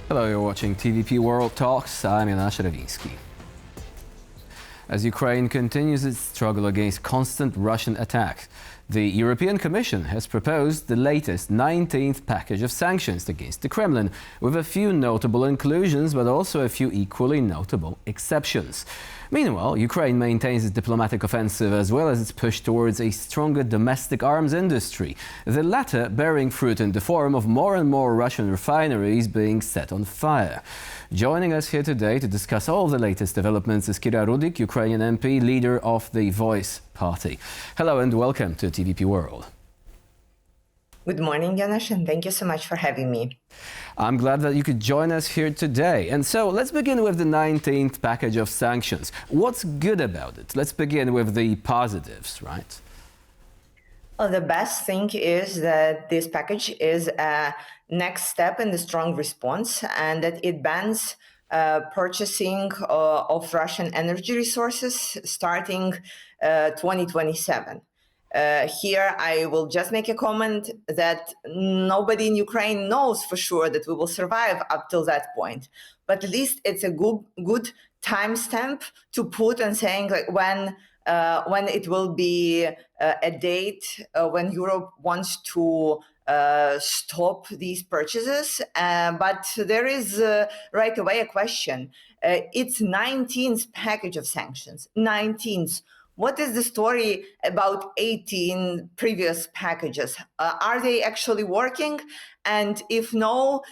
Hello, you're watching TVP World Talks. I'm Jan Sharavinsky. As Ukraine continues its struggle against constant Russian attacks, the European Commission has proposed the latest 19th package of sanctions against the Kremlin, with a few notable inclusions but also a few equally notable exceptions. Meanwhile, Ukraine maintains its diplomatic offensive as well as its push towards a stronger domestic arms industry, the latter bearing fruit in the form of more and more Russian refineries being set on fire. Joining us here today to discuss all the latest developments is Kira Rudik, Ukrainian MP, leader of the Voice party. Hello and welcome to TVP World. Good morning, Janusz, and thank you so much for having me. I'm glad that you could join us here today. And so let's begin with the 19th package of sanctions. What's good about it? Let's begin with the positives, right? Well, the best thing is that this package is a next step in the strong response, and that it bans purchasing of Russian energy resources starting 2027. Here, I will just make a comment that nobody in Ukraine knows for sure that we will survive up till that point. But at least it's a good timestamp to put on saying like when it will be a date when Europe wants to stop these purchases. But there is right away a question. It's 19th package of sanctions, 19th. What is the story about 18 previous packages? Are they actually working? And if no,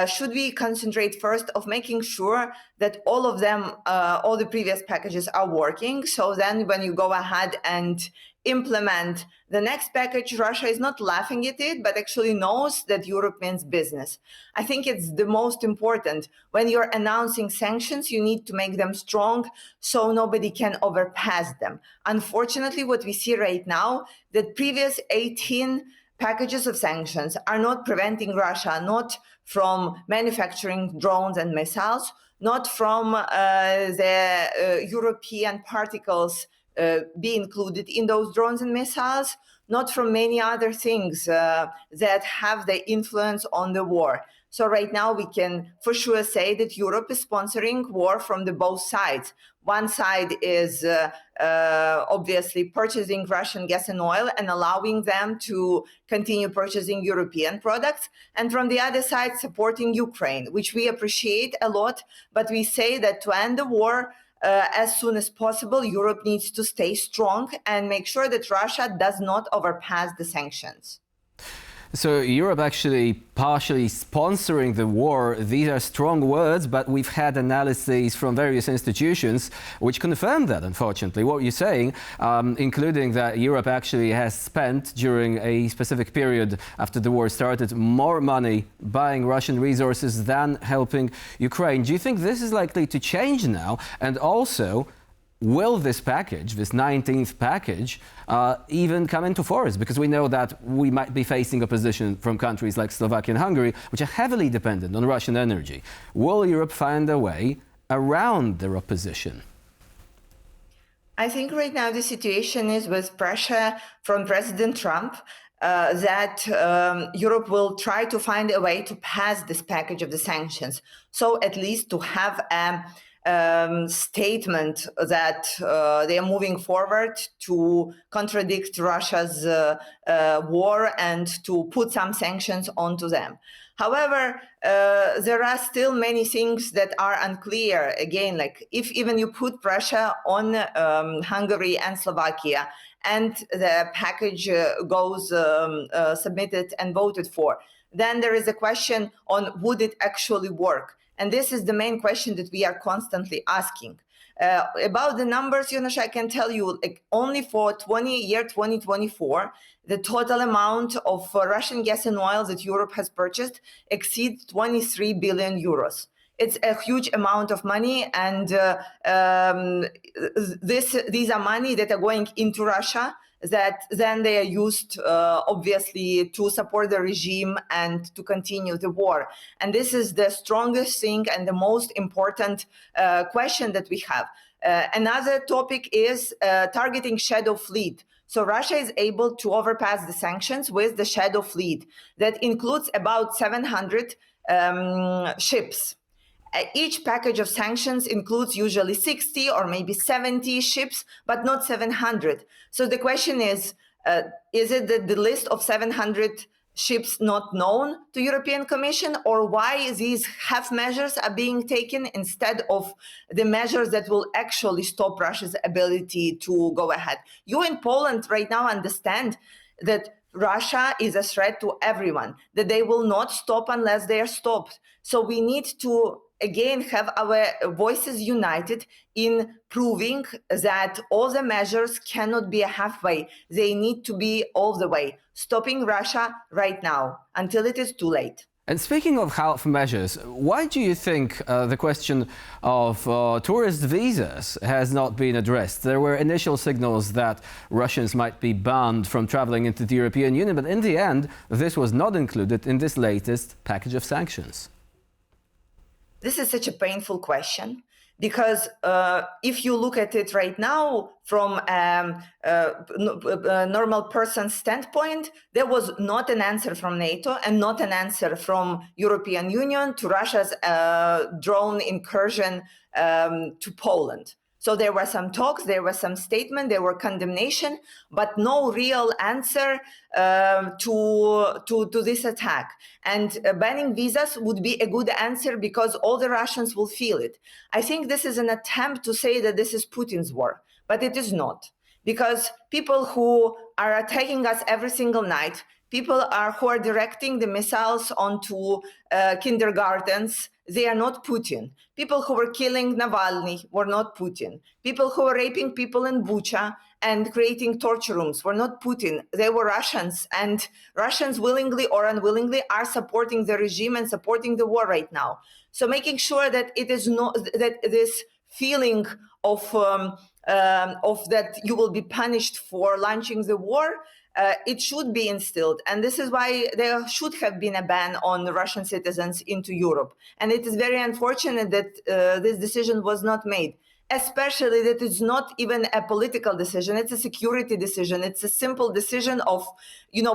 should we concentrate first of making sure that all of them, all the previous packages are working? So then when you go ahead and implement the next package, Russia is not laughing at it, but actually knows that Europe means business. I think it's the most important. When you're announcing sanctions, you need to make them strong so nobody can overpass them. Unfortunately, what we see right now, that previous 18 packages of sanctions are not preventing Russia, not from manufacturing drones and missiles, not from the European particles be included in those drones and missiles, not from many other things that have the influence on the war. So right now we can for sure say that Europe is sponsoring war from the both sides. One side is obviously purchasing Russian gas and oil and allowing them to continue purchasing European products. And from the other side, supporting Ukraine, which we appreciate a lot. But we say that to end the war, as soon as possible, Europe needs to stay strong and make sure that Russia does not overpass the sanctions. So Europe actually partially sponsoring the war. These are strong words, but we've had analyses from various institutions which confirm that, unfortunately. What you're saying, including that Europe actually has spent during a specific period after the war started more money buying Russian resources than helping Ukraine. Do you think this is likely to change now? And also, will this package, this 19th package, even come into force? Because we know that we might be facing opposition from countries like Slovakia and Hungary, which are heavily dependent on Russian energy. Will Europe find a way around their opposition? I think right now the situation is with pressure from President Trump that Europe will try to find a way to pass this package of the sanctions. So at least to have a statement that they are moving forward to contradict Russia's war and to put some sanctions onto them. However, there are still many things that are unclear. Again, like if even you put pressure on Hungary and Slovakia and the package goes submitted and voted for, then there is a question on would it actually work? And this is the main question that we are constantly asking. About the numbers, Janusz, I can tell you, like only for 2024, the total amount of Russian gas and oil that Europe has purchased exceeds 23 billion euros. It's a huge amount of money, and these are money that are going into Russia that then they are used, obviously, to support the regime and to continue the war. And this is the strongest thing and the most important question that we have. Another topic is targeting shadow fleet. So Russia is able to overpass the sanctions with the shadow fleet that includes about 700 ships. Each package of sanctions includes usually 60 or maybe 70 ships, but not 700. So the question is it that the list of 700 ships not known to European Commission, or why these half measures are being taken instead of the measures that will actually stop Russia's ability to go ahead? You in Poland right now understand that Russia is a threat to everyone, that they will not stop unless they are stopped. So we need to again have our voices united in proving that all the measures cannot be a halfway. They need to be all the way, stopping Russia right now until it is too late. And speaking of half measures, why do you think the question of tourist visas has not been addressed? There were initial signals that Russians might be banned from traveling into the European Union, but in the end, this was not included in this latest package of sanctions. This is such a painful question, because if you look at it right now from a normal person's standpoint, there was not an answer from NATO and not an answer from European Union to Russia's drone incursion to Poland. So there were some talks, there was some statement, there were condemnation, but no real answer to this attack. And banning visas would be a good answer because all the Russians will feel it. I think this is an attempt to say that this is Putin's war, but it is not. Because people who are attacking us every single night, people who are directing the missiles onto kindergartens, they are not Putin. People who were killing Navalny were not Putin. People who were raping people in Bucha and creating torture rooms were not Putin. They were Russians, and Russians willingly or unwillingly are supporting the regime and supporting the war right now. So making sure that it is not that this feeling of that you will be punished for launching the war, it should be instilled. And this is why there should have been a ban on Russian citizens into Europe. And it is very unfortunate that this decision was not made, especially that it's not even a political decision. It's a security decision. It's a simple decision of,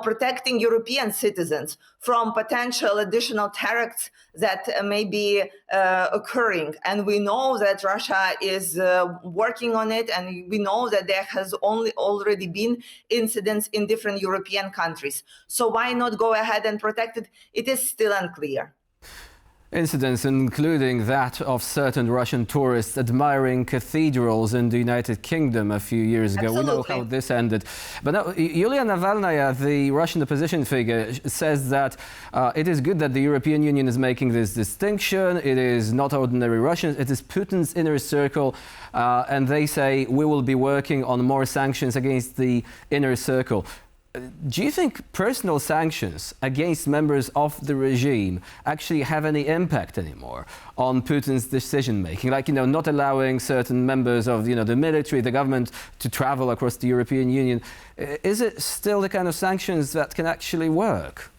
protecting European citizens from potential additional terrorists that may be occurring. And we know that Russia is working on it, and we know that there has already been incidents in different European countries. So why not go ahead and protect it? It is still unclear. Incidents including that of certain Russian tourists admiring cathedrals in the United Kingdom a few years ago. Absolutely. We know how this ended. But now, Yulia Navalnaya, the Russian opposition figure, says that it is good that the European Union is making this distinction. It is not ordinary Russians, it is Putin's inner circle. And they say we will be working on more sanctions against the inner circle. Do you think personal sanctions against members of the regime actually have any impact anymore on Putin's decision-making? Like, not allowing certain members of, the military, the government to travel across the European Union. Is it still the kind of sanctions that can actually work?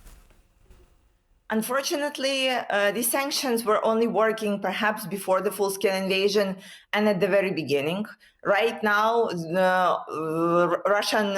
Unfortunately, these sanctions were only working perhaps before the full-scale invasion and at the very beginning. Right now, the Russian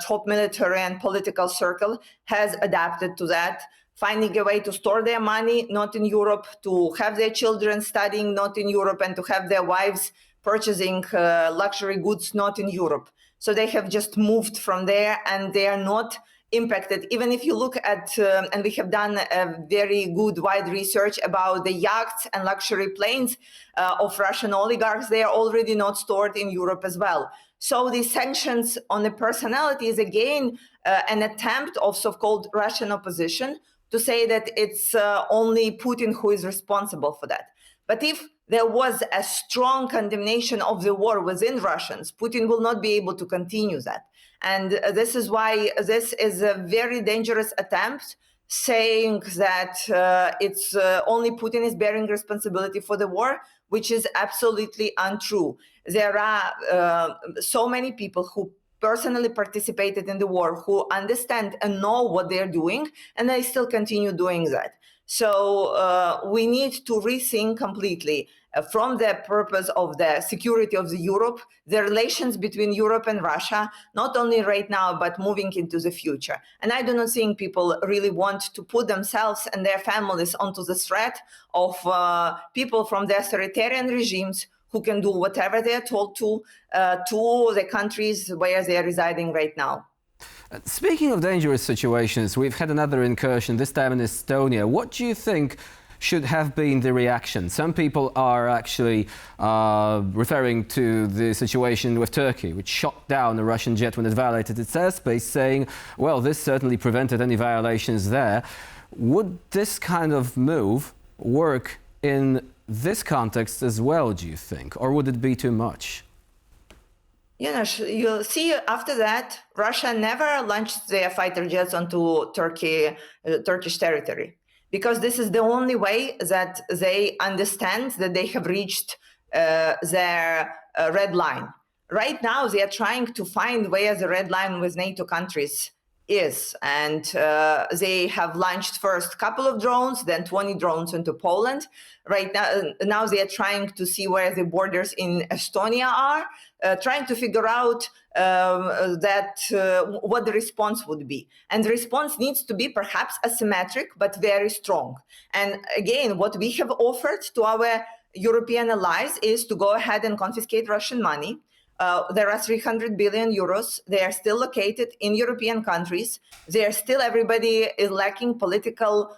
top military and political circle has adapted to that, finding a way to store their money not in Europe, to have their children studying not in Europe, and to have their wives purchasing luxury goods not in Europe. So they have just moved from there, and they are not impacted. Even if you look at, and we have done a very good wide research about the yachts and luxury planes of Russian oligarchs, they are already not stored in Europe as well. So the sanctions on the personality is again an attempt of so-called Russian opposition to say that it's only Putin who is responsible for that. But if there was a strong condemnation of the war within Russians, Putin will not be able to continue that. And this is why this is a very dangerous attempt, saying that it's only Putin is bearing responsibility for the war, which is absolutely untrue. There are so many people who personally participated in the war, who understand and know what they're doing, and they still continue doing that. So we need to rethink completely from the purpose of the security of the Europe, the relations between Europe and Russia, not only right now, but moving into the future. And I do not think people really want to put themselves and their families onto the threat of people from the authoritarian regimes who can do whatever they are told to the countries where they are residing right now. Speaking of dangerous situations, we've had another incursion, this time in Estonia. What do you think should have been the reaction? Some people are actually referring to the situation with Turkey, which shot down a Russian jet when it violated its airspace, saying, well, this certainly prevented any violations there. Would this kind of move work in this context as well, do you think? Or would it be too much? You'll see after that, Russia never launched their fighter jets onto Turkish territory, because this is the only way that they understand that they have reached their red line. Right now, they are trying to find where the red line with NATO countries is. And they have launched first a couple of drones, then 20 drones into Poland. Right now they are trying to see where the borders in Estonia are, trying to figure out what the response would be. And the response needs to be perhaps asymmetric, but very strong. And again, what we have offered to our European allies is to go ahead and confiscate Russian money. There are 300 billion euros. They are still located in European countries. Everybody is lacking political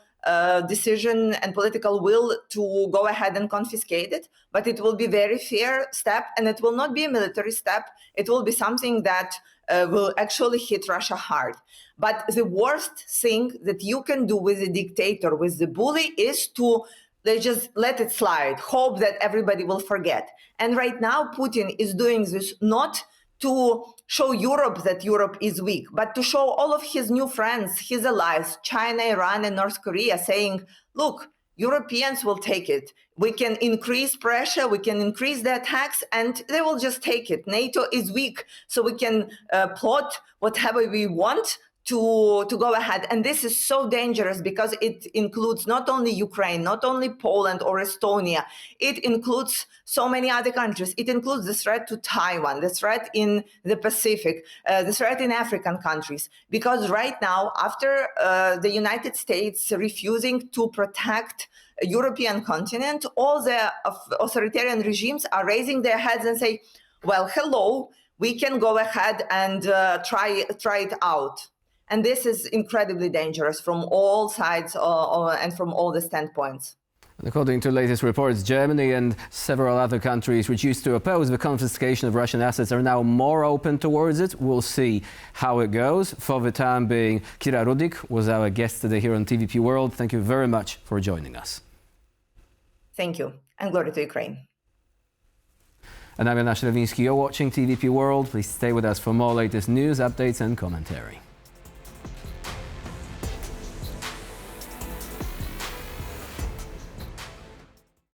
decision and political will to go ahead and confiscate it. But it will be a very fair step, and it will not be a military step. It will be something that will actually hit Russia hard. But the worst thing that you can do with a dictator, with the bully, is to they just let it slide, hope that everybody will forget. And right now, Putin is doing this not to show Europe that Europe is weak, but to show all of his new friends, his allies, China, Iran, and North Korea, saying, look, Europeans will take it. We can increase pressure, we can increase the attacks, and they will just take it. NATO is weak, so we can plot whatever we want to go ahead. And this is so dangerous because it includes not only Ukraine, not only Poland or Estonia, it includes so many other countries. It includes the threat to Taiwan, the threat in the Pacific, the threat in African countries. Because right now, after the United States refusing to protect a European continent, all the authoritarian regimes are raising their heads and say, well, hello, we can go ahead and try it out. And this is incredibly dangerous from all sides and from all the standpoints. According to latest reports, Germany and several other countries which used to oppose the confiscation of Russian assets are now more open towards it. We'll see how it goes. For the time being, Kira Rudik was our guest today here on TVP World. Thank you very much for joining us. Thank you, and glory to Ukraine. And I'm Jan Ślewiński. You're watching TVP World. Please stay with us for more latest news, updates and commentary.